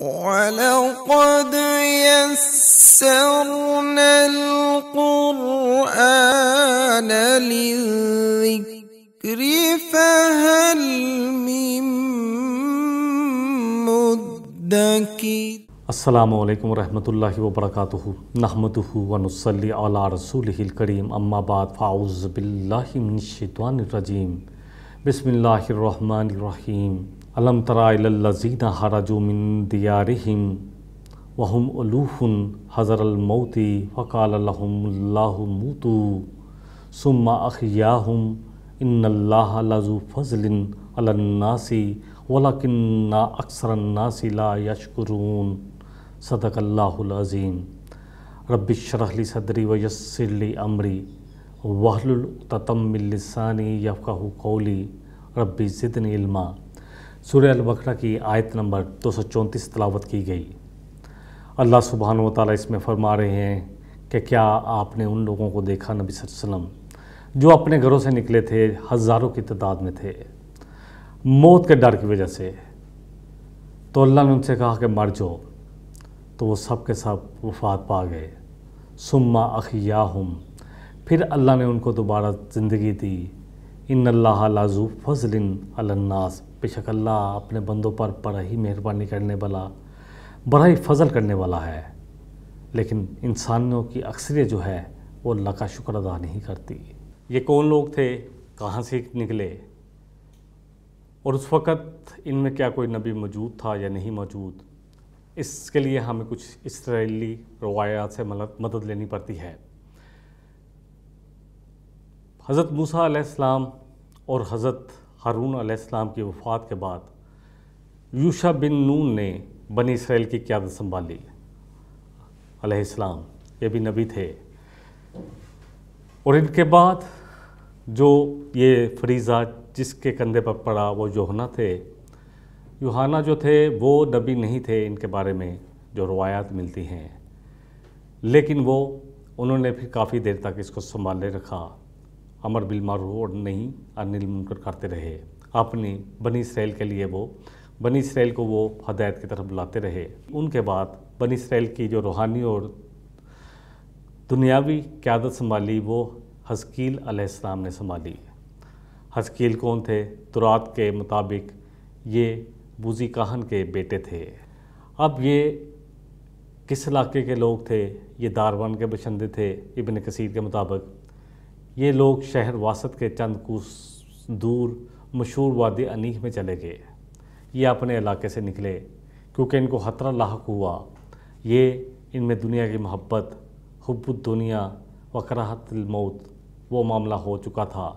وَلَقَدْ يَسَّرْنَا الْقُرْآنَ لِلذِّكْرِ فَهَلْ مِن مُّدَّكِرٍ۔ السلام علیکم ورحمۃ اللہ وبرکاتہ، نحمدہ ونصلی علی رسولہ الکریم، اما بعد فاعوذ باللہ من الشیطان الرجیم، بسم اللہ الرحمن الرحیم۔ الم تر الی الذین خرجوا من دیارہم وهم الوف حذر الموت فقال لهم اللہ موتوا ثم احیاہم ان اللہ لذو فضل علی الناس ولکن اکثر الناس لا یشکرون۔ صدق اللہ العظیم۔ رب اشرح لی صدری ویسر لی امری واحلل عقدۃ من لسانی یفقہوا قولی رب زدنی علما۔ سورہ البقرہ کی آیت نمبر 234 تلاوت کی گئی۔ اللہ سبحانہ و تعالیٰ اس میں فرما رہے ہیں کہ کیا آپ نے ان لوگوں کو دیکھا نبی صلی اللہ علیہ وسلم جو اپنے گھروں سے نکلے تھے، ہزاروں کی تعداد میں تھے، موت کے ڈر کی وجہ سے، تو اللہ نے ان سے کہا کہ مر جاؤ، تو وہ سب کے سب وفات پا گئے۔ ثم احیاہم، پھر اللہ نے ان کو دوبارہ زندگی دی۔ ان اللہ لذو فضل علی الناس، بے شک اللہ اپنے بندوں پر بڑا ہی مہربانی کرنے والا، بڑا ہی فضل کرنے والا ہے، لیکن انسانوں کی اکثریت جو ہے وہ اللہ کا شکر ادا نہیں کرتی۔ یہ کون لوگ تھے، کہاں سے نکلے، اور اس وقت ان میں کیا کوئی نبی موجود تھا یا نہیں موجود، اس کے لیے ہمیں کچھ اسرائیلی روایات سے مدد لینی پڑتی ہے۔ حضرت موسیٰ علیہ السلام اور حضرت ہارون علیہ السلام کی وفات کے بعد یوشع بن نون نے بنی اسرائیل کی قیادت سنبھالی۔ علیہ السلام یہ بھی نبی تھے، اور ان کے بعد جو یہ فریضہ جس کے کندھے پر پڑا وہ یوحنا تھے۔ یوحنا جو تھے وہ نبی نہیں تھے، ان کے بارے میں جو روایات ملتی ہیں، لیکن انہوں نے پھر کافی دیر تک اس کو سنبھالے رکھا، امر بالمعروف اور نہی عن المنکر کرتے رہے، اپنی بنی اسرائیل کے لیے بنی اسرائیل کو وہ ہدایت کی طرف بلاتے رہے۔ ان کے بعد بنی اسرائیل کی جو روحانی اور دنیاوی قیادت سنبھالی وہ حزقیل علیہ السلام نے سنبھالی۔ حزقیل کون تھے؟ تورات کے مطابق یہ بوزی کاہن کے بیٹے تھے۔ اب یہ کس علاقے کے لوگ تھے؟ یہ دارون کے باشندے تھے ابن کثیر کے مطابق۔ یہ لوگ شہر واسط کے چند کوس دور مشہور وادی انیق میں چلے گئے۔ یہ اپنے علاقے سے نکلے کیونکہ ان کو خطرہ لاحق ہوا۔ یہ ان میں دنیا کی محبت، حب الدنیا و کراہت الموت وہ معاملہ ہو چکا تھا۔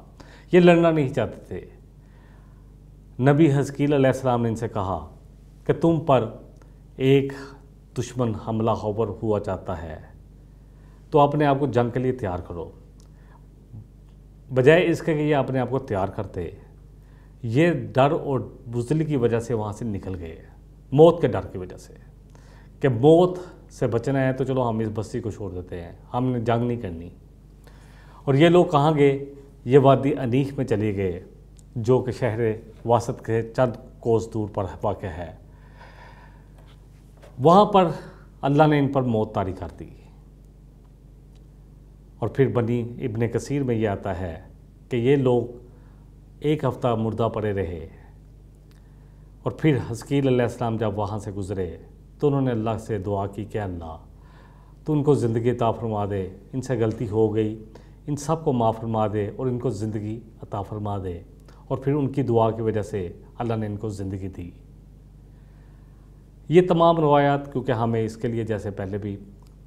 یہ لڑنا نہیں چاہتے تھے۔ نبی حزقیل علیہ السلام نے ان سے کہا کہ تم پر ایک دشمن حملہ آور ہوا چاہتا ہے، تو اپنے آپ کو جنگ کے لیے تیار کرو۔ بجائے اس کے کہ یہ اپنے آپ کو تیار کرتے، یہ ڈر اور بزدلی کی وجہ سے وہاں سے نکل گئے، موت کے ڈر کی وجہ سے، کہ موت سے بچنا ہے تو چلو ہم اس بستی کو چھوڑ دیتے ہیں، ہم نے جنگ نہیں کرنی۔ اور یہ لوگ کہاں گئے؟ یہ وادی انیق میں چلے گئے، جو کہ شہر واسط کے چند کوس دور پر واقع ہے۔ وہاں پر اللہ نے ان پر موت طاری کر دی۔ اور پھر بنی ابن کثیر میں یہ آتا ہے کہ یہ لوگ ایک ہفتہ مردہ پڑے رہے، اور پھر حزقیل علیہ السلام جب وہاں سے گزرے تو انہوں نے اللہ سے دعا کی کہ اللہ تو ان کو زندگی عطا فرما دے، ان سے غلطی ہو گئی، ان سب کو معاف فرما دے اور ان کو زندگی عطا فرما دے۔ اور پھر ان کی دعا کی وجہ سے اللہ نے ان کو زندگی دی۔ یہ تمام روایات، کیونکہ ہمیں اس کے لیے جیسے پہلے بھی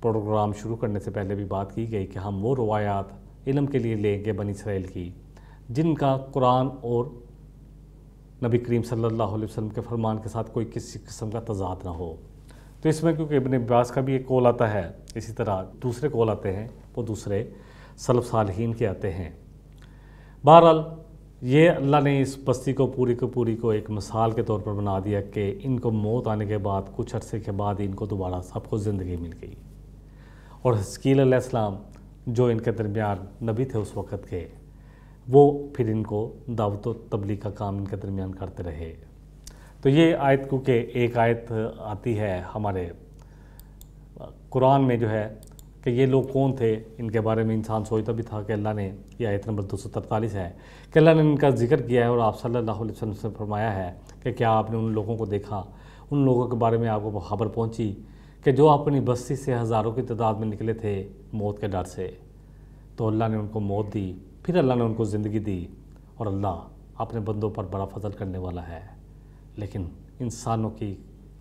پروگرام شروع کرنے سے پہلے بھی بات کی گئی کہ ہم وہ روایات علم کے لیے لیں گے بنی اسرائیل کی جن کا قرآن اور نبی کریم صلی اللہ علیہ وسلم کے فرمان کے ساتھ کوئی کسی قسم کا تضاد نہ ہو۔ تو اس میں کیونکہ ابن عباس کا بھی ایک قول آتا ہے، اسی طرح دوسرے قول آتے ہیں، وہ دوسرے سلف صالحین کے آتے ہیں۔ بہرحال یہ اللہ نے اس بستی کو پوری کو ایک مثال کے طور پر بنا دیا کہ ان کو موت آنے کے بعد کچھ عرصے کے بعد ان کو دوبارہ سب کو زندگی مل گئی۔ اور حزقیل علیہ السلام جو ان کے درمیان نبی تھے اس وقت کے، وہ پھر ان کو دعوت و تبلیغ کا کام ان کے درمیان کرتے رہے۔ تو یہ آیت کیونکہ ایک آیت آتی ہے ہمارے قرآن میں جو ہے کہ یہ لوگ کون تھے، ان کے بارے میں انسان سوچتا بھی تھا کہ اللہ نے، یہ آیت نمبر 243 ہے کہ اللہ نے ان کا ذکر کیا ہے اور آپ صلی اللہ علیہ وسلم سے فرمایا ہے کہ کیا آپ نے ان لوگوں کو دیکھا، ان لوگوں کے بارے میں آپ کو خبر پہنچی کہ جو اپنی بستی سے ہزاروں کی تعداد میں نکلے تھے موت کے ڈر سے، تو اللہ نے ان کو موت دی، پھر اللہ نے ان کو زندگی دی، اور اللہ اپنے بندوں پر بڑا فضل کرنے والا ہے۔ لیکن انسانوں کی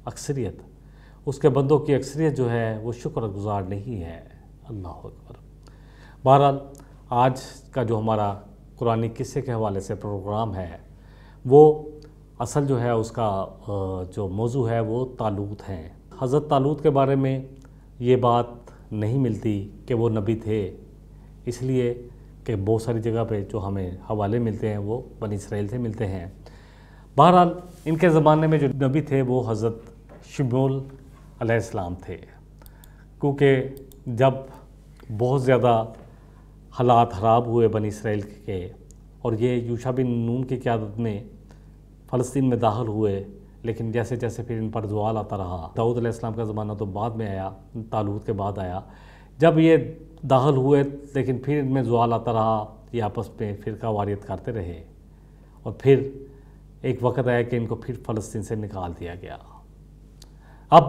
اکثریت، اس کے بندوں کی اکثریت جو ہے وہ شکر گزار نہیں ہے۔ اللہ اکبر۔ بہرحال آج کا جو ہمارا قرآنی قصے کے حوالے سے پروگرام ہے، وہ اصل جو ہے اس کا جو موضوع ہے وہ طالوت ہیں۔ حضرت طالوت کے بارے میں یہ بات نہیں ملتی کہ وہ نبی تھے، اس لیے کہ بہت ساری جگہ پہ جو ہمیں حوالے ملتے ہیں وہ بنی اسرائیل سے ملتے ہیں۔ بہرحال ان کے زمانے میں جو نبی تھے وہ حضرت شمعون علیہ السلام تھے، کیونکہ جب بہت زیادہ حالات خراب ہوئے بنی اسرائیل کے، اور یہ یوشع بن نون کی قیادت میں فلسطین میں داخل ہوئے، لیکن جیسے جیسے پھر ان پر زوال آتا رہا۔ داؤد علیہ السلام کا زمانہ تو بعد میں آیا، طالوت کے بعد آیا، جب یہ داخل ہوئے لیکن پھر ان میں زوال آتا رہا، یہ آپس میں فرقہ واریت کرتے رہے، اور پھر ایک وقت آیا کہ ان کو پھر فلسطین سے نکال دیا گیا۔ اب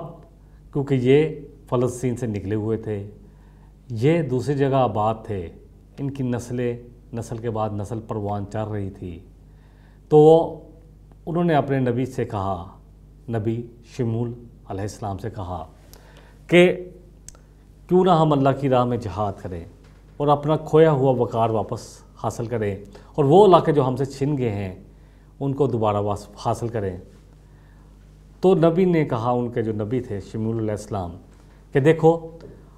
کیونکہ یہ فلسطین سے نکلے ہوئے تھے، یہ دوسری جگہ آباد تھے، ان کی نسل کے بعد نسل پروان چڑھ رہی تھی، تو انہوں نے اپنے نبی سے کہا، نبی شمعون علیہ السلام سے کہا کہ کیوں نہ ہم اللہ کی راہ میں جہاد کریں اور اپنا کھویا ہوا وقار واپس حاصل کریں، اور وہ علاقے جو ہم سے چھن گئے ہیں ان کو دوبارہ حاصل کریں۔ تو نبی نے کہا، ان کے جو نبی تھے شمعون علیہ السلام، کہ دیکھو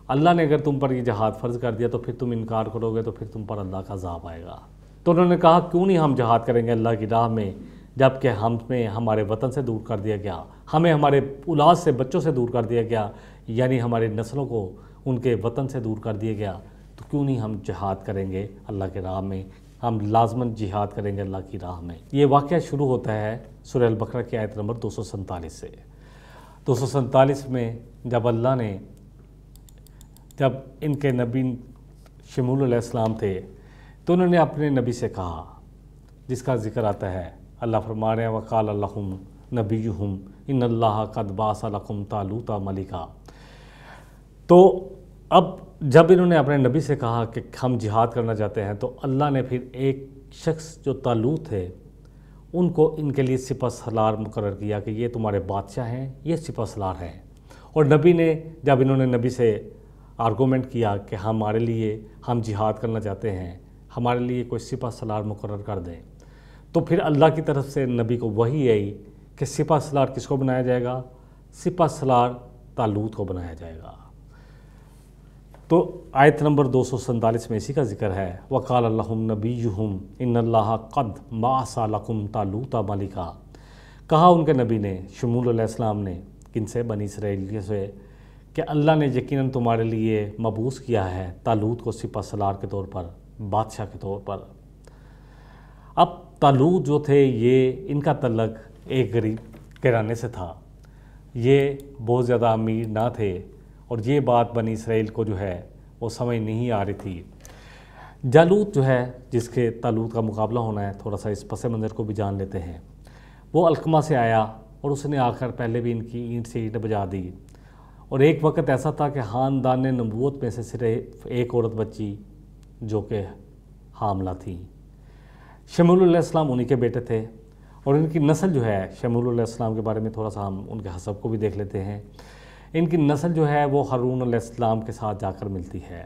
اللہ نے اگر تم پر یہ جہاد فرض کر دیا تو پھر تم انکار کرو گے تو پھر تم پر اللہ کا عذاب آئے گا۔ تو انہوں نے کہا کیوں نہیں ہم جہاد کریں گے اللہ کی راہ میں، جب کہ ہمیں ہمارے وطن سے دور کر دیا گیا، ہمیں ہمارے اولاد سے، بچوں سے دور کر دیا گیا، یعنی ہماری نسلوں کو ان کے وطن سے دور کر دیا گیا، تو کیوں نہیں ہم جہاد کریں گے اللہ کے راہ میں، ہم لازماً جہاد کریں گے اللہ کی راہ میں۔ یہ واقعہ شروع ہوتا ہے سورہ البقرہ کی آیت نمبر 247 سے۔ 247 میں جب اللہ نے، جب ان کے نبی شمعون علیہ السلام تھے تو انہوں نے اپنے نبی سے کہا، جس کا ذکر آتا ہے، اللہ فرما رہے ہیں وَقَالَ لَهُمْ نَبِيُّهُمْ إِنَّ اللَّهَ قَدْ بَعَثَ لَكُمْ طَالُوتَ مَلِكًا۔ تو اب جب انہوں نے اپنے نبی سے کہا کہ ہم جہاد کرنا چاہتے ہیں، تو اللہ نے پھر ایک شخص جو طالوت تھے ان کو ان کے لیے سپہ سالار مقرر کیا کہ یہ تمہارے بادشاہ ہیں، یہ سپہ سالار ہیں۔ اور نبی نے، جب انہوں نے نبی سے آرگومنٹ کیا کہ ہمارے لیے، ہم جہاد کرنا چاہتے ہیں، ہمارے لیے کوئی سپہ سالار مقرر کر دیں، تو پھر اللہ کی طرف سے نبی کو وحی آئی کہ سپہ سالار کس کو بنایا جائے گا؟ سپہ سالار طالوت کو بنایا جائے گا۔ تو آیت نمبر 247 میں اسی کا ذکر ہے، وَقَالَ لَهُمْ نَبِيُّهُمْ إِنَّ اللَّهَ قَدْ بَعَثَ لَكُمْ طَالُوتَ مَلِكًا۔ کہا ان کے نبی نے، شمعون علیہ السلام نے، کن سے؟ بنی اسرائیل سے، کہ اللہ نے یقیناً تمہارے لیے مبعوث کیا ہے طالوت کو سپہ سالار کے طور پر، بادشاہ کے طور پر۔ اب طالوت جو تھے، یہ ان کا تعلق ایک غریب گھرانے سے تھا، یہ بہت زیادہ امیر نہ تھے، اور یہ بات بنی اسرائیل کو جو ہے وہ سمجھ نہیں آ رہی تھی۔ جالوت جو ہے، جس کے طالوت کا مقابلہ ہونا ہے، تھوڑا سا اس پس منظر کو بھی جان لیتے ہیں۔ وہ القمہ سے آیا اور اس نے آ کر پہلے بھی ان کی اینٹ سے اینٹ بجا دی، اور ایک وقت ایسا تھا کہ خاندان نبوت میں سے صرف ایک عورت بچی جو کہ حاملہ تھی۔ شمعون علیہ السلام انہی کے بیٹے تھے، اور ان کی نسل جو ہے، شمعون علیہ السلام کے بارے میں تھوڑا سا ہم ان کے حسب کو بھی دیکھ لیتے ہیں۔ ان کی نسل جو ہے وہ ہارون علیہ السلام کے ساتھ جا کر ملتی ہے۔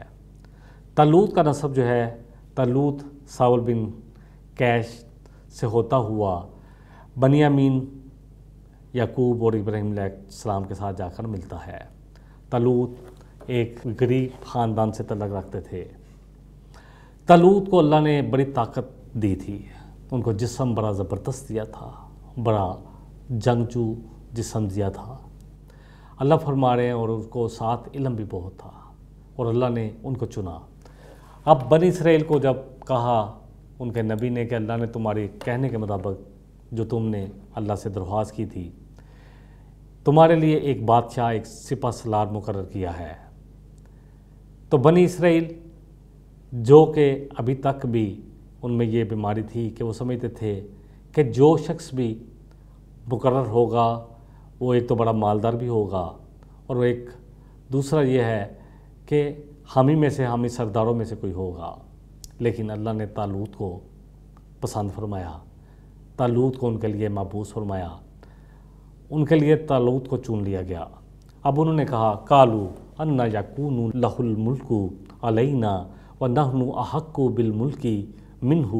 طالوت کا نسب جو ہے، طالوت ساول بن کیش سے ہوتا ہوا بنیامین، یعقوب اور ابراہیم علیہ السلام کے ساتھ جا کر ملتا ہے۔ طالوت ایک غریب خاندان سے تعلق رکھتے تھے۔ طالوت کو اللہ نے بڑی طاقت دی تھی، ان کو جسم بڑا زبردست دیا تھا، بڑا جنگجو جسم دیا تھا۔ اللہ فرما رہے ہیں، اور ان کو ساتھ علم بھی بہت تھا، اور اللہ نے ان کو چنا۔ اب بنی اسرائیل کو جب کہا ان کے نبی نے کہ اللہ نے تمہاری کہنے کے مطابق جو تم نے اللہ سے درخواست کی تھی، تمہارے لیے ایک بادشاہ، ایک سپہ سالار مقرر کیا ہے۔ تو بنی اسرائیل جو کہ ابھی تک بھی ان میں یہ بیماری تھی کہ وہ سمجھتے تھے کہ جو شخص بھی مقرر ہوگا وہ ایک تو بڑا مالدار بھی ہوگا، اور وہ ایک دوسرا یہ ہے کہ ہم ہی میں سے، ہم ہی سرداروں میں سے کوئی ہوگا۔ لیکن اللہ نے طالوت کو پسند فرمایا، طالوت کو ان کے لیے محبوس فرمایا، ان کے لیے طالوت کو چن لیا گیا۔ اب انہوں نے کہا قالوا ان یکون لہ الملک علینا ونحن احق بالملک منہ،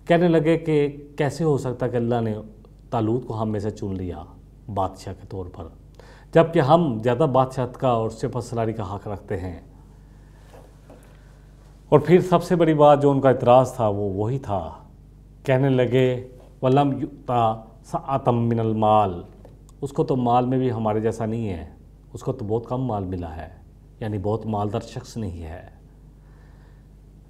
کہنے لگے کہ کیسے ہو سکتا کہ اللہ نے طالوت کو ہم میں سے چن لیا بادشاہ کے طور پر، جبکہ ہم زیادہ بادشاہت کا اور سپہ سالاری کا حق رکھتے ہیں۔ اور پھر سب سے بڑی بات جو ان کا اعتراض تھا وہ وہی تھا، کہنے لگے وَلَمْ يُؤْتَ سَعَةً مِّنَ الْمَالِ، اس کو تو مال میں بھی ہمارے جیسا نہیں ہے، اس کو تو بہت کم مال ملا ہے، یعنی بہت مالدار شخص نہیں ہے۔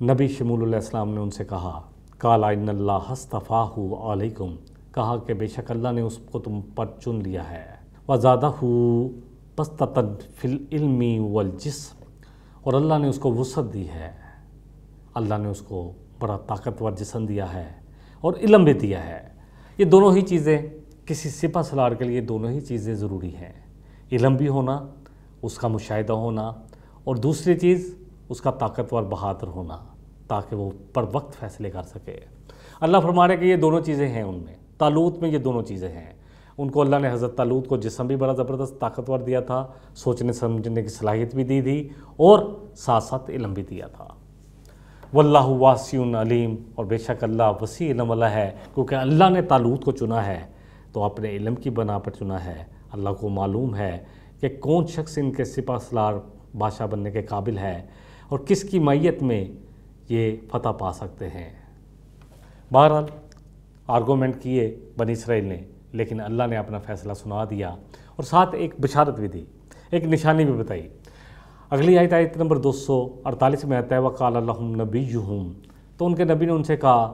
نبی شمول علیہ السلام نے ان سے کہا قَالَ إِنَّ اللَّهَ اصْطَفَاهُ عَلَيْكُمْ، کہا کہ بے شک اللہ نے اس کو تم پر چن لیا ہے، وَزَادَهُ بَسْطَةً فِي الْعِلْمِ وَالْجِسْمِ، اور اللہ نے اس کو وسعت دی ہے، اللہ نے اس کو بڑا طاقتور جسم دیا ہے اور علم بھی دیا ہے۔ یہ دونوں ہی چیزیں کسی سپہ سالار کے لیے دونوں ہی چیزیں ضروری ہیں، علم بھی ہونا، اس کا مشاہدہ ہونا، اور دوسری چیز اس کا طاقتور بہادر ہونا، تاکہ وہ پر وقت فیصلے کر سکے۔ اللہ فرما رہے کہ یہ دونوں چیزیں ہیں ان میں، طالوت میں یہ دونوں چیزیں ہیں۔ ان کو اللہ نے حضرت طالوت کو جسم بھی بڑا زبردست طاقتور دیا تھا، سوچنے سمجھنے کی صلاحیت بھی دی تھی، اور ساتھ ساتھ علم بھی دیا تھا۔ واللہ واسع علیم، اور بے شک اللہ وسیع علم والا ہے، کیونکہ اللہ نے طالوت کو چنا ہے تو اپنے علم کی بنا پر چنا ہے۔ اللہ کو معلوم ہے کہ کون شخص ان کے سپہ سالار بادشاہ بننے کے قابل ہے اور کس کی معیت میں یہ فتح پا سکتے ہیں۔ بہرحال آرگومنٹ کیے بنی اسرائیل نے، لیکن اللہ نے اپنا فیصلہ سنا دیا اور ساتھ ایک بشارت بھی دی، ایک نشانی بھی بتائی۔ اگلی آیت نمبر 248 میں آتا ہے وَقَالَ لَهُمْ نَبِيُّهُمْ، تو ان کے نبی نے ان سے کہا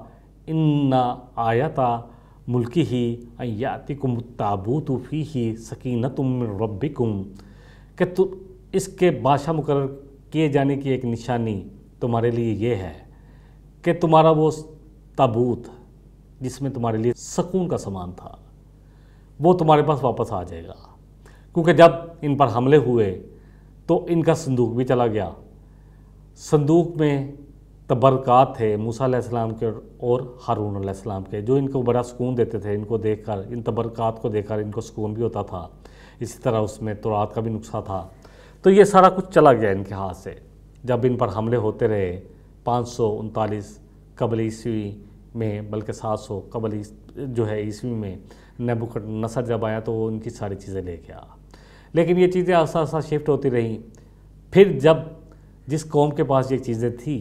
إِنَّ آیَةَ مُلْكِهِ أَن يَأْتِكُمُ التَّابُوتُ فِيهِ سَكِینَةٌ مِّن رَبِّكُمْ، کہ اس کے بادشاہ مقرر کیے جانے کی ایک نشانی تمہارے لیے یہ ہے کہ تمہارا وہ تابوت جس میں تمہارے لیے سکون کا سامان تھا وہ تمہارے پاس واپس آ جائے گا، کیونکہ جب ان پر حملے ہوئے تو ان کا صندوق بھی چلا گیا۔ صندوق میں تبرکات تھے موسیٰ علیہ السلام کے اور ہارون علیہ السلام کے، جو ان کو بڑا سکون دیتے تھے۔ ان کو دیکھ کر، ان تبرکات کو دیکھ کر ان کو سکون بھی ہوتا تھا، اسی طرح اس میں تورات کا بھی نسخہ تھا۔ تو یہ سارا کچھ چلا گیا ان کے ہاتھ سے جب ان پر حملے ہوتے رہے 539 قبل عیسوی میں، بلکہ 700 قبل جو ہے عیسوی میں نبوکدنصر جب آیا تو وہ ان کی ساری چیزیں لے گیا۔ لیکن یہ چیزیں آہستہ آہستہ شفٹ ہوتی رہیں۔ پھر جب جس قوم کے پاس یہ چیزیں تھیں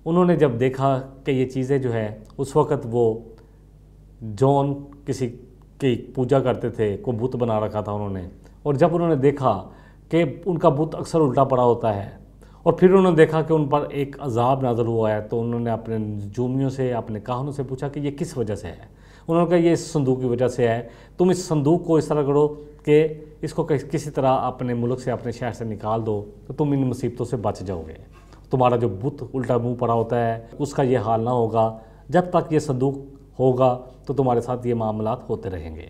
انہوں نے جب دیکھا کہ یہ چیزیں جو ہے، اس وقت وہ جون کسی کی پوجا کرتے تھے، کو بت بنا رکھا تھا انہوں نے، اور جب انہوں نے دیکھا کہ ان کا بت اکثر الٹا پڑا ہوتا ہے، اور پھر انہوں نے دیکھا کہ ان پر ایک عذاب نازل ہوا ہے، تو انہوں نے اپنے نجومیوں سے، اپنے کاہنوں سے پوچھا کہ یہ کس وجہ سے ہے۔ انہوں نے کہا یہ اس صندوق کی وجہ سے ہے، تم اس صندوق کو اس طرح کرو کہ اس کو کسی طرح اپنے ملک سے، اپنے شہر سے نکال دو تو تم ان مصیبتوں سے بچ جاؤ گے۔ تمہارا جو بت الٹا منہ پڑا ہوتا ہے اس کا یہ حال نہ ہوگا، جب تک یہ صندوق ہوگا تو تمہارے ساتھ یہ معاملات ہوتے رہیں گے۔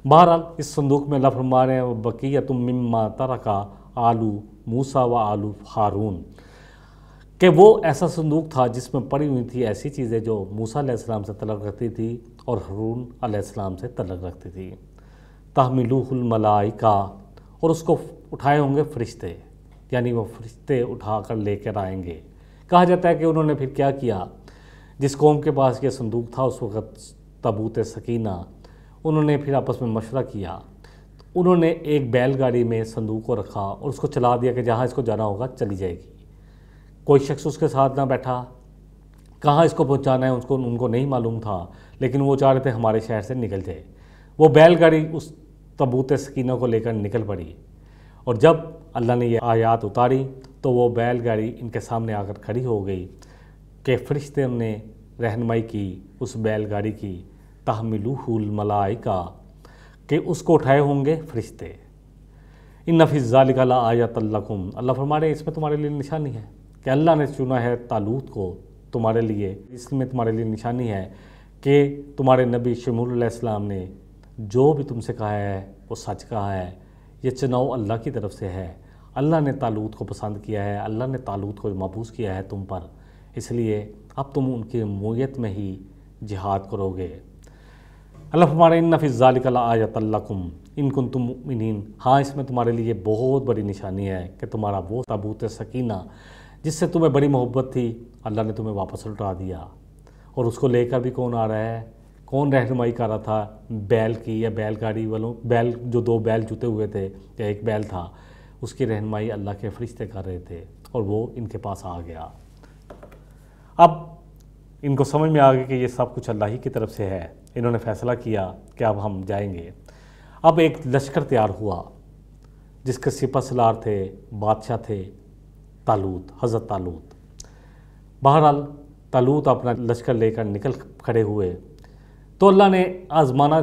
بہرحال اس صندوق میں اللہ فرما رہے ہیں بقیۃ مما ترک آل موسیٰ و آل ہارون، کہ وہ ایسا صندوق تھا جس میں پڑی ہوئی تھی ایسی چیزیں جو موسیٰ علیہ السلام سے تعلق رکھتی تھی اور ہارون علیہ السلام سے تعلق رکھتی تھی۔ تحملہ الملائکہ، اور اس کو اٹھائے ہوں گے فرشتے، یعنی وہ فرشتے اٹھا کر لے کر آئیں گے۔ کہا جاتا ہے کہ انہوں نے پھر کیا کیا، جس قوم کے پاس یہ صندوق تھا اس وقت تابوت سکینہ، انہوں نے پھر آپس میں مشورہ کیا، انہوں نے ایک بیل گاڑی میں صندوق کو رکھا اور اس کو چلا دیا کہ جہاں اس کو جانا ہوگا چلی جائے گی۔ کوئی شخص اس کے ساتھ نہ بیٹھا، کہاں اس کو پہنچانا ہے ان کو نہیں معلوم تھا، لیکن وہ چاہ رہے تھے ہمارے شہر سے نکل جائے۔ وہ بیل گاڑی اس تابوت سکینہ کو لے کر نکل پڑی، اور جب اللہ نے یہ آیات اتاری تو وہ بیل گاڑی ان کے سامنے آ کر کھڑی ہو گئی کہ فرشتے نے رہنمائی کی اس بیل گاڑی کی، تحملہ الملائکہ کہ اس کو اٹھائے ہوں گے فرشتے۔ ان فی ذالک لآیۃ لکم، اللہ فرما رہے ہیں اس میں تمہارے لیے نشانی ہے کہ اللہ نے چنا ہے طالوت کو تمہارے لیے، اس میں تمہارے لیے نشانی ہے کہ تمہارے نبی شمول علیہ السلام نے جو بھی تم سے کہا ہے وہ سچ کہا ہے، یہ چناؤ اللہ کی طرف سے ہے، اللہ نے طالوت کو پسند کیا ہے، اللہ نے طالوت کو مبعوث کیا ہے تم پر، اس لیے اب تم ان کی معیت میں ہی جہاد کرو گے۔ اللہ فرماتے ہیں ان فی ذالک لآیۃ لکم ان کنتم مؤمنین، ہاں اس میں تمہارے لیے بہت بڑی نشانی ہے کہ تمہارا وہ تابوت سکینہ جس سے تمہیں بڑی محبت تھی اللہ نے تمہیں واپس لوٹا دیا، اور اس کو لے کر بھی کون آ رہا ہے، کون رہنمائی کر رہا تھا، بیل کی یا بیل گاڑی والوں، بیل جو دو بیل جوتے ہوئے تھے یا ایک بیل تھا، اس کی رہنمائی اللہ کے فرشتے کر رہے تھے اور وہ ان کے پاس آ گیا۔ اب ان کو سمجھ میں آ گیا کہ یہ سب کچھ اللہ ہی کی طرف سے ہے، انہوں نے فیصلہ کیا کہ اب ہم جائیں گے۔ اب ایک لشکر تیار ہوا جس کے سپہ سالار تھے، بادشاہ تھے طالوت، حضرت طالوت۔ بہرحال طالوت اپنا لشکر لے کر نکل کھڑے ہوئے تو اللہ نے آزمانا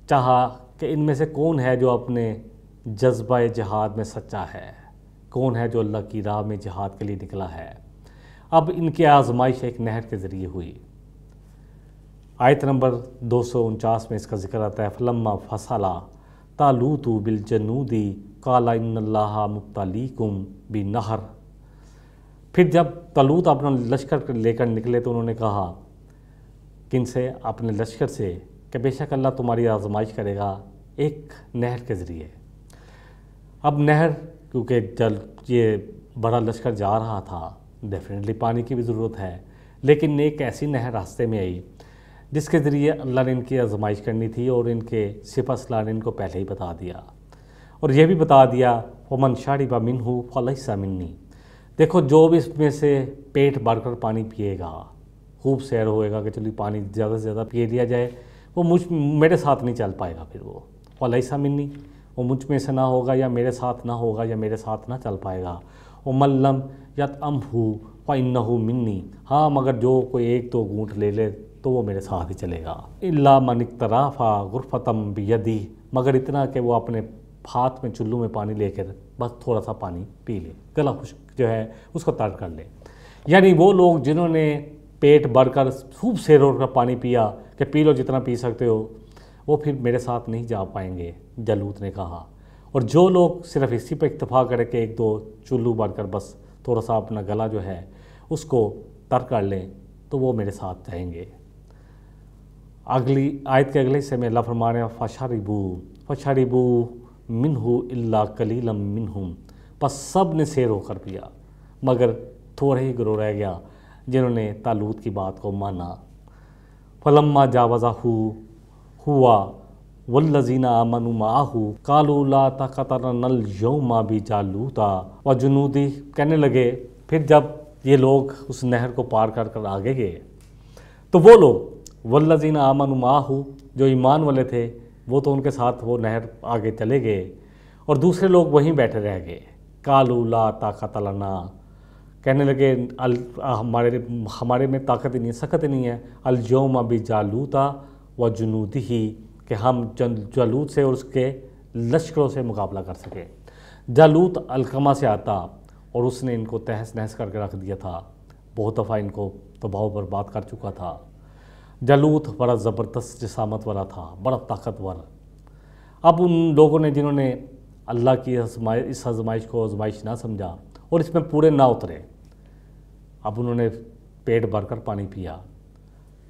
چاہا کہ ان میں سے کون ہے جو اپنے جذبہ جہاد میں سچا ہے، کون ہے جو اللہ کی راہ میں جہاد کے لیے نکلا ہے۔ اب ان کی آزمائش ایک نہر کے ذریعے ہوئی۔ آیت نمبر 249 میں اس کا ذکر آتا ہے فلما فصل طالوت بالجنود قال ان اللہ مبتلیکم بنہر۔ پھر جب طالوت اپنا لشکر لے کر نکلے تو انہوں نے کہا کن سے، اپنے لشکر سے، کہ بے شک اللہ تمہاری آزمائش کرے گا ایک نہر کے ذریعے۔ اب نہر کیونکہ یہ بڑا لشکر جا رہا تھا، ڈیفینیٹلی پانی کی بھی ضرورت ہے، لیکن ایک ایسی نہر راستے میں آئی جس کے ذریعے اللہ نے ان کی آزمائش کرنی تھی، اور ان کے سپہ سالار نے ان کو پہلے ہی بتا دیا، اور یہ بھی بتا دیا وَمَنْ شَرِبَ مِنْهُ فَلَيْسَ مِنِّي، دیکھو جو بھی اس میں سے پیٹ بھر کر پانی پیے گا، خوب سیر ہوئے گا کہ چلیے پانی زیادہ سے زیادہ پی لیا جائے، وہ میرے ساتھ نہیں چل پائے گا، پھر وہ فَلَيْسَ مِنِّي، وہ مجھ میں سے نہ ہوگا یا میرے ساتھ نہ ہوگا یا میرے ساتھ نہ چل پائے گا۔ وَمَن لَّمْ يَطْعَمْهُ فَإِنَّهُ مِنِّي، ہاں مگر جو کوئی ایک دو گھونٹ لے لے تو وہ میرے ساتھ ہی چلے گا۔ إِلَّا مَنِ اقْتَرَفَ غُرْفَةً بِيَدِهِ، مگر اتنا کہ وہ اپنے ہاتھ میں چلو میں پانی لے کر بس تھوڑا سا پانی پی لے، گلا خشک جو ہے اس کو تر کر لے۔ یعنی وہ لوگ جنہوں نے پیٹ بھر کر خوب سیر ہو کر پانی پیا کہ پی لو جتنا پی سکتے ہو، وہ پھر میرے ساتھ نہیں جا پائیں گے، جالوت نے کہا۔ اور جو لوگ صرف اسی پہ اکتفا کرے کہ ایک دو چلو بھر کر بس تھوڑا سا اپنا گلا جو ہے اس کو تر کر لیں تو وہ میرے ساتھ جائیں گے۔ اگلی آیت کے اگلے حصے میں اللہ فرما رہے ہیں فَشَرِبُوا مِنْهُ إِلَّا قَلِيلًا مِنْهُمْ، پس سب نے سیر ہو کر پیا مگر تھوڑے ہی گروہ رہ گیا جنہوں نے طالوت کی بات کو مانا۔ فَلَمَّا جَاوَزَهُ هُوَ وَالَّذِينَ آمَنُوا مَعَهُ قَالُوا لَا طَاقَةَ لَنَا الْيَوْمَ بِجَالُوتَ وَجُنُودِهِ، کہنے لگے پھر جب یہ لوگ اس نہر کو پار کر کر آگے گئے تو وہ لوگ والذین آمنوا معہ، جو ایمان والے تھے وہ تو ان کے ساتھ وہ نہر آگے چلے گئے، اور دوسرے لوگ وہیں بیٹھے رہ گئے۔ قالوا لا طاقت لنا، کہنے لگے ہمارے میں طاقت ہی نہیں، سخت ہی نہیں ہے، اليوم بجالوت وجنودہ، کہ ہم جالوت سے اور اس کے لشکروں سے مقابلہ کر سکیں۔ جالوت القمہ سے آتا اور اس نے ان کو تہس نہس کر کے رکھ دیا تھا، بہت دفعہ ان کو تباہ و برباد کر چکا تھا۔ جالوت بڑا زبردست جسامت والا تھا، بڑا طاقتور۔ اب ان لوگوں نے جنہوں نے اللہ کی اس آزمائش کو آزمائش نہ سمجھا اور اس میں پورے نہ اترے، اب انہوں نے پیٹ بھر کر پانی پیا،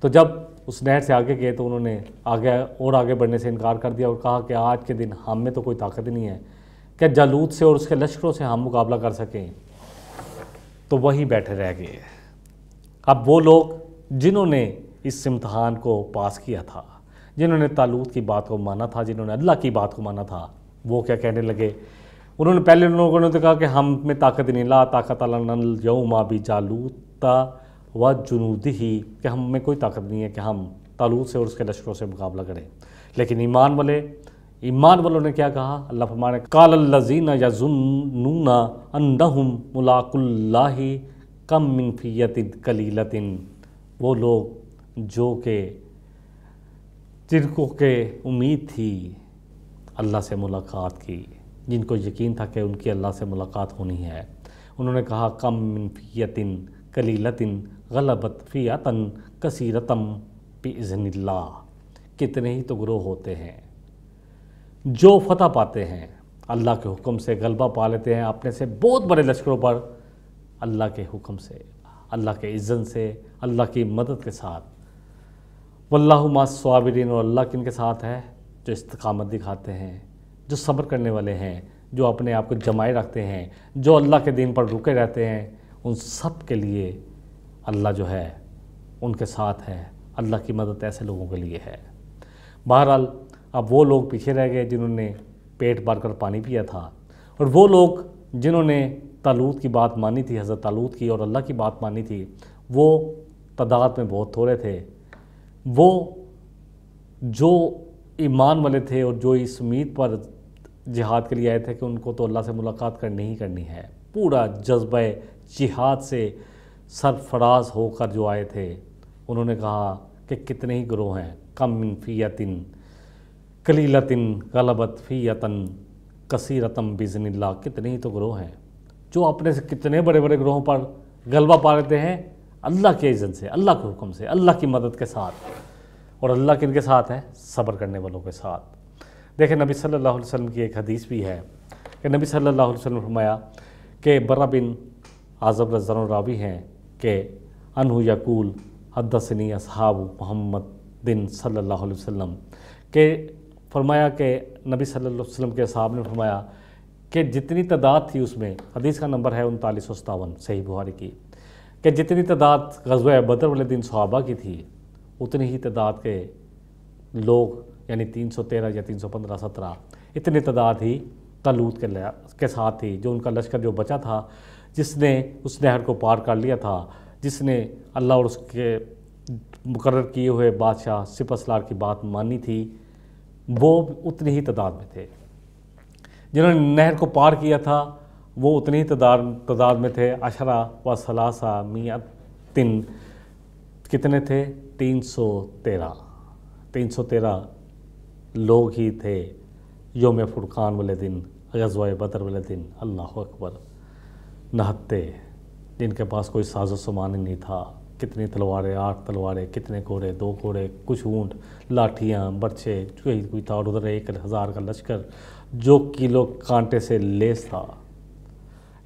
تو جب اس نہر سے آگے گئے تو انہوں نے آگے بڑھنے سے انکار کر دیا اور کہا کہ آج کے دن ہم میں تو کوئی طاقت نہیں ہے کہ جالوت سے اور اس کے لشکروں سے ہم مقابلہ کر سکیں، تو وہی بیٹھے رہ گئے۔ اب وہ لوگ جنہوں نے اس امتحان کو پاس کیا تھا، جنہوں نے طالوت کی بات کو مانا تھا، جنہوں نے اللہ کی بات کو مانا تھا، وہ کیا کہنے لگے؟ انہوں نے پہلے لوگوں نے تو کہا کہ ہم میں طاقت نہیں، لا طاقت لنا اليوم بجالوت وجنودہ، کہ ہم میں کوئی طاقت نہیں ہے کہ ہم طالوت سے اور اس کے لشکروں سے مقابلہ کریں۔ لیکن ایمان والوں نے کیا کہا؟ اللہ فرمانے قال الذین یظنون انہم ملاقو اللہ کم من فیۃ قلیلۃ، وہ لوگ جو کہ جن کو کہ امید تھی اللہ سے ملاقات کی، جن کو یقین تھا کہ ان کی اللہ سے ملاقات ہونی ہے، انہوں نے کہا کم من فیۃ قلیلۃ غلبت فیۃ کثیرۃ باذن اللہ، کتنے ہی تو گروہ ہوتے ہیں جو فتح پاتے ہیں، اللہ کے حکم سے غلبہ پا لیتے ہیں اپنے سے بہت بڑے لشکروں پر، اللہ کے حکم سے، اللہ کے اذن سے، اللہ کی مدد کے ساتھ۔ واللہ مع الصابرین، اور اللہ کن کے ساتھ ہے؟ جو استقامت دکھاتے ہیں، جو صبر کرنے والے ہیں، جو اپنے آپ کو جمائے رکھتے ہیں، جو اللہ کے دین پر رکے رہتے ہیں، ان سب کے لیے اللہ جو ہے ان کے ساتھ ہے۔ اللہ کی مدد ایسے لوگوں کے لیے ہے۔ بہرحال اب وہ لوگ پیچھے رہ گئے جنہوں نے پیٹ بھر کر پانی پیا تھا، اور وہ لوگ جنہوں نے طالوت کی بات مانی تھی، حضرت طالوت کی اور اللہ کی بات مانی تھی، وہ تعداد میں بہت تھوڑے تھے۔ وہ جو ایمان والے تھے اور جو اس امید پر جہاد کے لیے آئے تھے کہ ان کو تو اللہ سے ملاقات کرنی ہی کرنی ہے، پورا جذبہ جہاد سے سرفراز ہو کر جو آئے تھے، انہوں نے کہا کہ کتنے ہی گروہ ہیں، کم من فیۃ قلیلۃ غلبت فیۃ کثیرۃ باذن اللہ، کتنے ہی تو گروہ ہیں جو اپنے سے کتنے بڑے بڑے گروہوں پر غلبہ پا لیتے ہیں اللہ کے اذن سے، اللہ کے حکم سے، اللہ کی مدد کے ساتھ۔ اور اللہ کن کے ساتھ ہے؟ صبر کرنے والوں کے ساتھ۔ دیکھیں نبی صلی اللہ علیہ وسلم کی ایک حدیث بھی ہے کہ نبی صلی اللہ علیہ وسلم نے فرمایا کہ برہ بن عازب رضی اللہ عنہ راوی ہیں کہ انہو یقول حدثنی اصحاب محمد بن صلی اللہ علیہ وسلم، کہ فرمایا کہ نبی صلی اللہ علیہ وسلم کے اصحاب نے فرمایا کہ جتنی تعداد تھی اس میں، حدیث کا نمبر ہے 3957 صحیح بخاری کی، کہ جتنی تعداد غزوہ بدر والے دن صحابہ کی تھی، اتنی ہی تعداد کے لوگ یعنی 313 یا 315 17 اتنی تعداد ہی طالوت کے ساتھ تھی، جو ان کا لشکر جو بچا تھا، جس نے اس نہر کو پار کر لیا تھا، جس نے اللہ اور اس کے مقرر کیے ہوئے بادشاہ سپہ سالار کی بات مانی تھی، وہ اتنی ہی تعداد میں تھے۔ جنہوں نے نہر کو پار کیا تھا وہ اتنی ہی تعداد میں تھے، 10 و 300 کتنے تھے؟ 313 لوگ ہی تھے یوم فرقان والے دن، غزوہ بدر والے دن، اللہ اکبر، نہتے، جن کے پاس کوئی ساز و سامان ہی نہیں تھا، کتنی تلواریں، 8 تلواریں، کتنے گھوڑے، 2 گھوڑے، کچھ اونٹ، لاٹھیاں، برچے، کوئی تھا، اور ادھر 1000 کا لشکر جو کلو کانٹے سے لیس تھا۔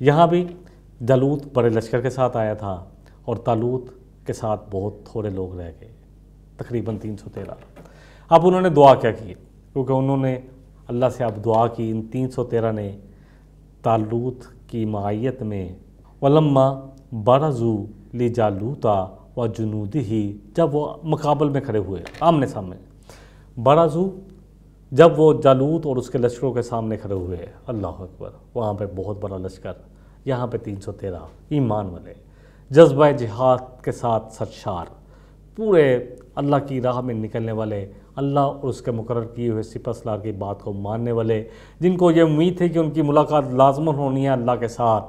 یہاں بھی جالوت بڑے لشکر کے ساتھ آیا تھا اور طالوت کے ساتھ بہت تھوڑے لوگ رہ گئے، تقریباً 313۔ اب انہوں نے دعا کیا کی؟ کیونکہ انہوں نے اللہ سے اب دعا کی، ان 313 نے طالوت کی معیت میں، ولما برزوا لجالوت وجنودہ، جب وہ مقابل میں کھڑے ہوئے آمنے سامنے، برزوا جب وہ جالوت اور اس کے لشکروں کے سامنے کھڑے ہوئے، اللہ اکبر، وہاں پہ بہت بڑا لشکر، یہاں پہ 313 ایمان والے، جذبہ جہاد کے ساتھ سرشار، پورے اللہ کی راہ میں نکلنے والے، اللہ اور اس کے مقرر کیے ہوئے سپہ سالار کی بات کو ماننے والے، جن کو یہ امید تھی کہ ان کی ملاقات لازماً ہونی ہے اللہ کے ساتھ۔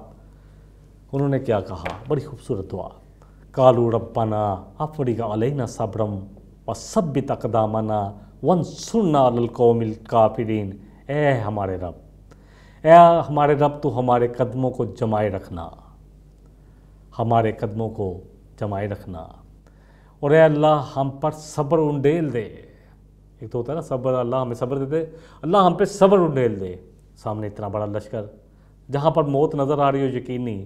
انہوں نے کیا کہا؟ بڑی خوبصورت دعا، قالوا ربنا افرغ علینا صبرا وثبت اقدامنا وانصرنا علی القوم الکافرین۔ اے ہمارے رب، تو ہمارے قدموں کو جمائے رکھنا، ہمارے قدموں کو جمائے رکھنا، اور اے اللہ ہم پر صبر انڈیل دے۔ ایک تو ہوتا ہے نا صبر، اللہ ہمیں صبر دے دے، اللہ ہم پہ صبر انڈیل دے۔ سامنے اتنا بڑا لشکر، جہاں پر موت نظر آ رہی ہو یقینی،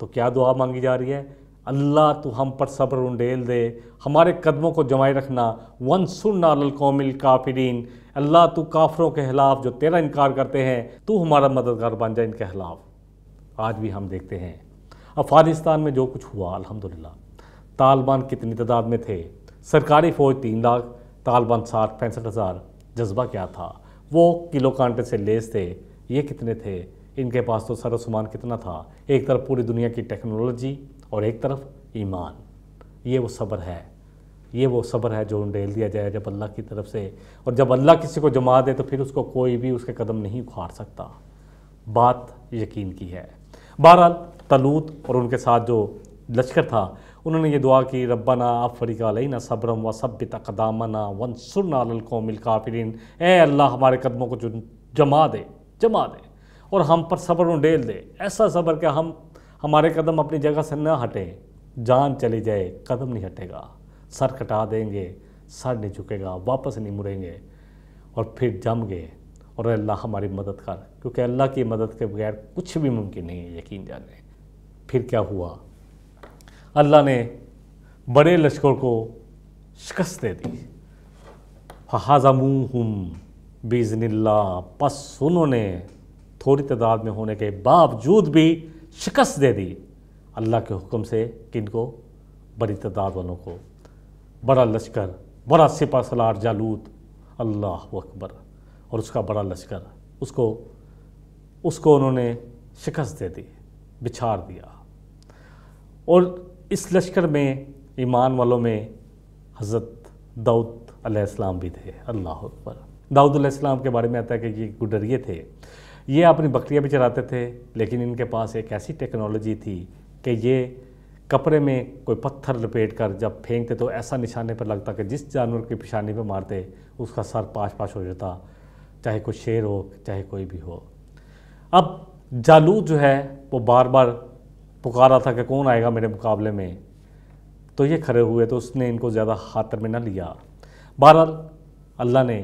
تو کیا دعا مانگی جا رہی ہے؟ اللہ تو ہم پر صبر انڈیل دے، ہمارے قدموں کو جمائے رکھنا، وانصرنا علی القوم الکافرین، اللہ تو کافروں کے خلاف جو تیرا انکار کرتے ہیں، تو ہمارا مددگار بن جائے ان کے خلاف۔ آج بھی ہم دیکھتے ہیں افغانستان میں جو کچھ ہوا، الحمدللہ، طالبان کتنی تعداد میں تھے، سرکاری فوج 3 لاکھ، طالبان 65 ہزار، جذبہ کیا تھا، وہ کلو کانٹے سے لیس تھے، یہ کتنے تھے، ان کے پاس تو سر و سامان کتنا تھا، ایک طرف پوری دنیا کی ٹیکنالوجی اور ایک طرف ایمان۔ یہ وہ صبر ہے جو انڈیل دیا جائے جب اللہ کی طرف سے، اور جب اللہ کسی کو جما دے تو پھر اس کو کوئی بھی اس کے قدم نہیں اکھاڑ سکتا۔ بات یقین کی ہے۔ بہرحال طالوت اور ان کے ساتھ جو لشکر تھا، انہوں نے یہ دعا کی، ربنا افرغ علینا صبرا وثبت اقدامنا وانصرنا علی القوم الکافرین، اے اللہ ہمارے قدموں کو جما دے اور ہم پر صبر انڈیل دے، ایسا صبر کہ ہمارے قدم اپنی جگہ سے نہ ہٹیں، جان چلی جائے قدم نہیں ہٹے گا، سر کٹا دیں گے سر نہیں جھکے گا، واپس نہیں مڑیں گے، اور پھر جم گئے، اور اللہ ہماری مدد کر، کیونکہ اللہ کی مدد کے بغیر کچھ بھی ممکن نہیں ہے، یقین جانیں۔ پھر کیا ہوا؟ اللہ نے بڑے لشکر کو شکست دے دی، فَحَزَمُوهُمْ بِإِذْنِ اللَّهِ، پس انہوں نے تھوڑی تعداد میں ہونے کے باوجود بھی شکست دے دی اللہ کے حکم سے، کن کو؟ بڑی تعداد والوں کو، بڑا لشکر، بڑا سپہ سالار جالوت، اللہ اکبر، اور اس کا بڑا لشکر، اس کو انہوں نے شکست دے دی، بچھاڑ دیا۔ اور اس لشکر میں ایمان والوں میں حضرت داؤد علیہ السلام بھی تھے، اللہ اکبر۔ داؤد علیہ السلام کے بارے میں آتا ہے کہ یہ گڈریے تھے، یہ اپنی بکریاں بھی چراتے تھے، لیکن ان کے پاس ایک ایسی ٹیکنالوجی تھی کہ یہ کپڑے میں کوئی پتھر لپیٹ کر جب پھینکتے تو ایسا نشانے پر لگتا کہ جس جانور کی پیشانی پہ مارتے اس کا سر پاش ہو جاتا، چاہے کوئی شیر ہو چاہے کوئی بھی ہو۔ اب جالوت جو ہے وہ بار بار پکارا تھا کہ کون آئے گا میرے مقابلے میں، تو یہ کھڑے ہوئے تو اس نے ان کو زیادہ خاطر میں نہ لیا۔ بہرحال اللہ نے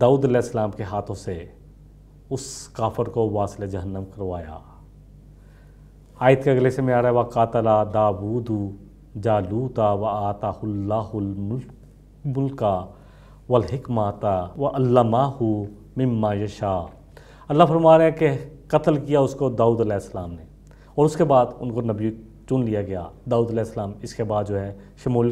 داؤد علیہ السلام کے ہاتھوں سے اس کافر کو واصل جہنم کروایا۔ آیت کے اگلے سے میں آ رہا ہے وَقَاتَلَ دَاوُودُ جَالُوتَ وَآتَاهُ اللَّهُ الْمُلْكَ وَالْحِکْمَةَ وَعَلَّمَهُ مِمَّا یشاء۔ اللہ فرما رہے ہیں کہ قتل کیا اس کو داؤد علیہ السلام نے، اور اس کے بعد ان کو نبی چن لیا گیا۔ داؤد علیہ السلام اس کے بعد جو ہے شمول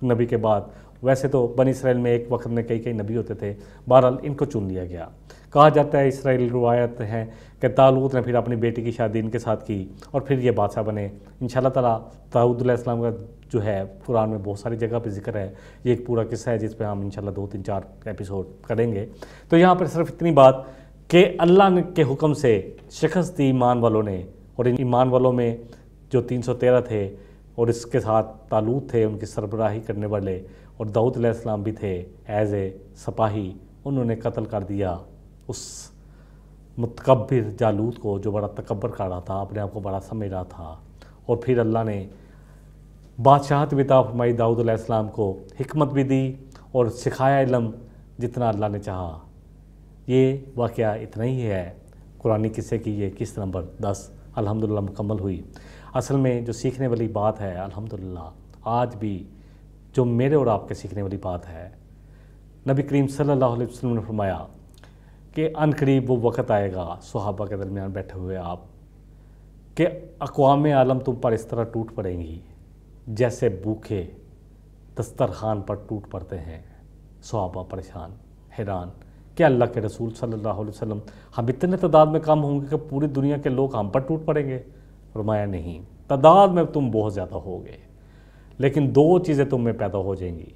نبی کے بعد، ویسے تو بنی اسرائیل میں ایک وقت میں کئی نبی ہوتے تھے، بہرحال ان کو چن لیا گیا۔ کہا جاتا ہے، اسرائیل روایت ہے کہ طالوت نے پھر اپنی بیٹی کی شادی ان کے ساتھ کی اور پھر یہ بادشاہ بنے۔ انشاءاللہ تعالیٰ داؤد علیہ السلام کا جو ہے قرآن میں بہت ساری جگہ پہ ذکر ہے، یہ ایک پورا قصہ ہے جس پہ ہم انشاءاللہ 2-3-4 ایپیسوڈ کریں گے۔ تو یہاں پر صرف اتنی بات کہ اللہ نے کے حکم سے شکست دی ایمان والوں نے، اور ان ایمان والوں میں جو 313 تھے اور اس کے ساتھ طالوت تھے ان کی سربراہی کرنے والے، اور داؤد علیہ السلام بھی تھے ایز اے سپاہی، انہوں نے قتل کر دیا اس متکبر جالوت کو جو بڑا تکبر کر رہا تھا، اپنے آپ کو بڑا سمجھ رہا تھا۔ اور پھر اللہ نے بادشاہت بھی عطا فرمائی داؤد علیہ السلام کو، حکمت بھی دی اور سکھایا علم جتنا اللہ نے چاہا۔ یہ واقعہ اتنا ہی ہے قرآنی قصے کی، یہ قسط نمبر 10 الحمدللہ مکمل ہوئی۔ اصل میں جو سیکھنے والی بات ہے الحمدللہ آج بھی جو میرے اور آپ کے سیکھنے والی بات ہے، نبی کریم صلی اللہ علیہ وسلم نے فرمایا کہ عن قریب وہ وقت آئے گا، صحابہ کے درمیان بیٹھے ہوئے آپ، کہ اقوام عالم تم پر اس طرح ٹوٹ پڑیں گی جیسے بھوکے دسترخوان پر ٹوٹ پڑتے ہیں۔ صحابہ پریشان حیران کہ اللہ کے رسول صلی اللہ علیہ وسلم ہم اتنے تعداد میں کم ہوں گے کہ پوری دنیا کے لوگ ہم پر ٹوٹ پڑیں گے؟ فرمایا نہیں، تعداد میں تم بہت زیادہ ہوگے، لیکن 2 چیزیں تم میں پیدا ہو جائیں گی۔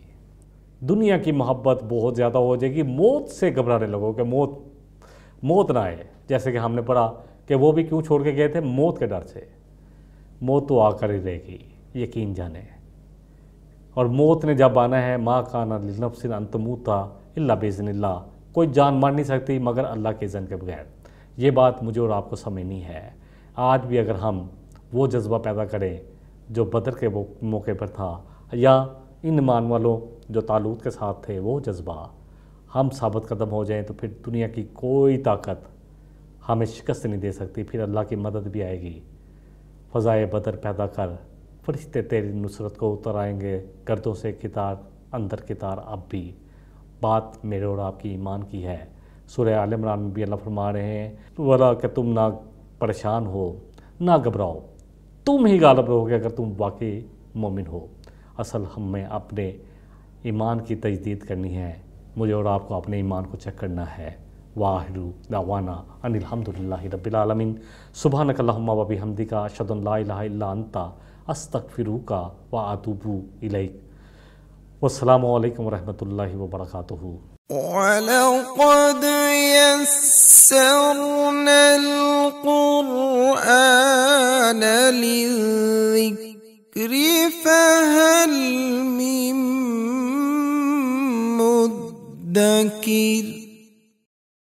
دنیا کی محبت بہت زیادہ ہو جائے گی، موت سے گھبرانے لگو کہ موت نہ آئے، جیسے کہ ہم نے پڑھا کہ وہ بھی کیوں چھوڑ کے گئے تھے؟ موت کے ڈر سے۔ موت تو آ کر ہی رہے گی، یقین جانے۔ اور موت نے جب آنا ہے، ما کان لنفس ان تموت الا باذن اللہ، کوئی جان مار نہیں سکتی مگر اللہ کے اذن کے بغیر۔ یہ بات مجھے اور آپ کو سمجھنی ہے۔ آج بھی اگر ہم وہ جذبہ پیدا کریں جو بدر کے موقع پر تھا، یا ان ایمان والوں جو طالوت کے ساتھ تھے وہ جذبہ، ہم ثابت قدم ہو جائیں تو پھر دنیا کی کوئی طاقت ہمیں شکست نہیں دے سکتی، پھر اللہ کی مدد بھی آئے گی۔ فضائے بدر پیدا کر، فرشتے تیری نصرت کو اتر آئیں گے، گردوں سے کتار اندر کتار اب بھی۔ بات میرے اور آپ کی ایمان کی ہے۔ سورہ آل عمران میں بھی اللہ فرما رہے ہیں ورا کہ تم نہ پریشان ہو نہ گھبراؤ، تم ہی غالب رہو گے اگر تم واقعی مومن ہو۔ اصل ہمیں اپنے ایمان کی تجدید کرنی ہے، مجھے اور آپ کو اپنے ایمان کو چیک کرنا ہے۔ وآخر دعوانا ان الحمدللہ رب العالمین، سبحانک اللہم و بحمدک، اشہد ان لا الہ الا انت، استغفرک و اتوب الیک۔ والسلام علیکم ورحمۃ اللہ وبرکاتہ۔ وَلَقَدْ يَسَّرْنَا